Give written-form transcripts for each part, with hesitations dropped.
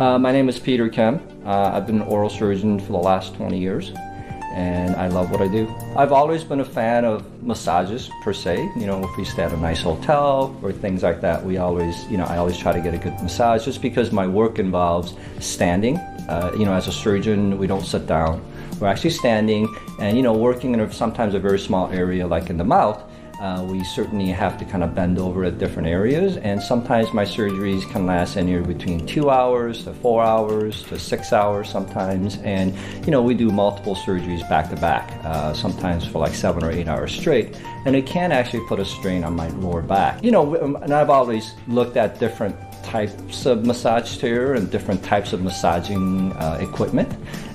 My name is Peter Kim. I've been an oral surgeon for the last 20 years, and I love what I do. I've always been a fan of massages per se. You know, if we stay at a nice hotel or things like that, I always try to get a good massage just because my work involves standing. As a surgeon, we don't sit down. We're actually standing and, working in sometimes a very small area like in the mouth. We certainly have to kind of bend over at different areas, and sometimes my surgeries can last anywhere between 2 hours to 4 hours to 6 hours sometimes, and we do multiple surgeries back to back, sometimes for like 7 or 8 hours straight, and it can actually put a strain on my lower back. And I've always looked at different types of massage chair and different types of massaging equipment,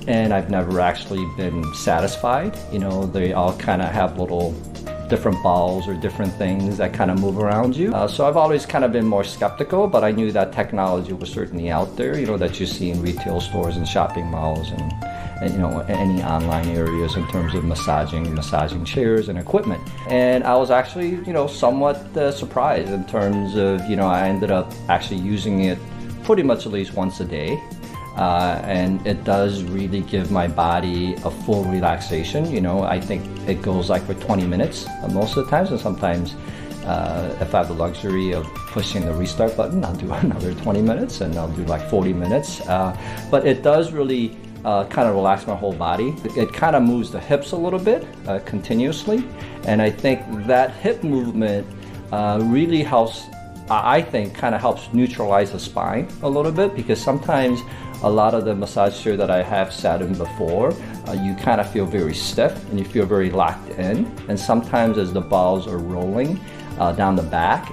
and I've never actually been satisfied. They all kind of have little different balls or different things that kind of move around you. So I've always kind of been more skeptical, but I knew that technology was certainly out there, that you see in retail stores and shopping malls and any online areas in terms of massaging chairs and equipment. And I was actually, somewhat surprised in terms of, I ended up actually using it pretty much at least once a day. And it does really give my body a full relaxation. I think it goes like for 20 minutes most of the times, and sometimes if I have the luxury of pushing the restart button, I'll do another 20 minutes and I'll do like 40 minutes. But it does really kind of relax my whole body. It kind of moves the hips a little bit continuously, and I think that hip movement really helps. I think kind of helps neutralize the spine a little bit, because sometimes a lot of the massage chair that I have sat in before, you kind of feel very stiff and you feel very locked in. And sometimes as the balls are rolling down the back,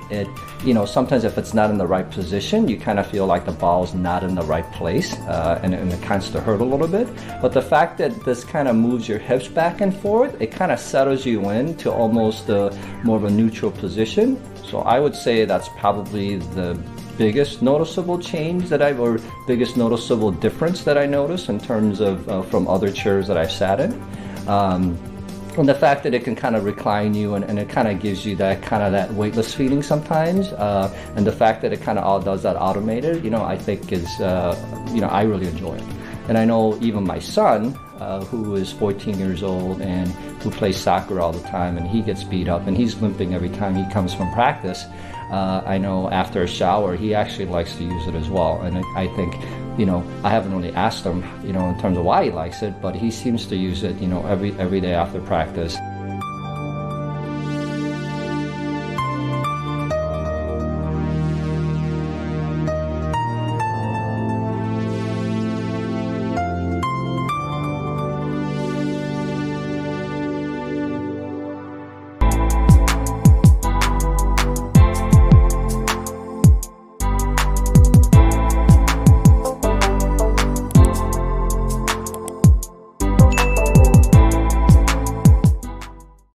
sometimes if it's not in the right position, you kind of feel like the ball's not in the right place, and it tends to hurt a little bit. But the fact that this kind of moves your hips back and forth, it kind of settles you into almost more of a neutral position. So I would say that's probably the biggest noticeable change or biggest noticeable difference that I noticed in terms of from other chairs that I've sat in. And the fact that it can kind of recline you and it kind of gives you that weightless feeling sometimes, and the fact that it kind of all does that automated, I think is, I really enjoy it. And I know even my son, who is 14 years old and who plays soccer all the time, and he gets beat up and he's limping every time he comes from practice. I know after a shower, he actually likes to use it as well. And I think, I haven't really asked him, in terms of why he likes it, but he seems to use it, every day after practice.